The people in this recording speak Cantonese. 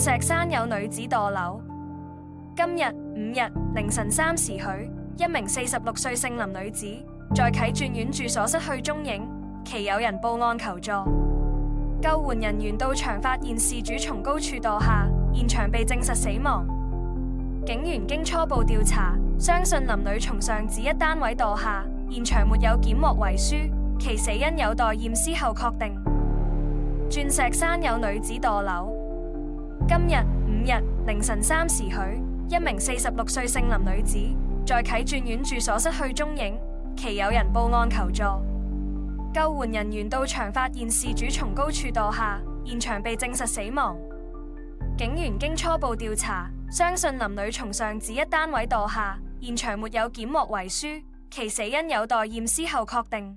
石山有女子墮樓。今日5日凌晨3時許，一名46歲姓林女子在啟鑽苑住所失去蹤影，其有人報案求助。救援人員到場發現事主從高處墮下，現場被證實死亡。警員經初步調查，相信林女從上址一單位墮下，現場沒有檢獲遺書，其死因有待驗屍後確定。鑽石山有女子墮樓。今日5日凌晨3時許，一名46歲姓林女子在啟鑽苑住所失去蹤影，其有人報案求助。救援人員到場發現事主從高處墮下，現場被證實死亡。警員經初步調查，相信林女從上址一單位墮下，現場沒有檢獲遺書，其死因有待驗屍後確定。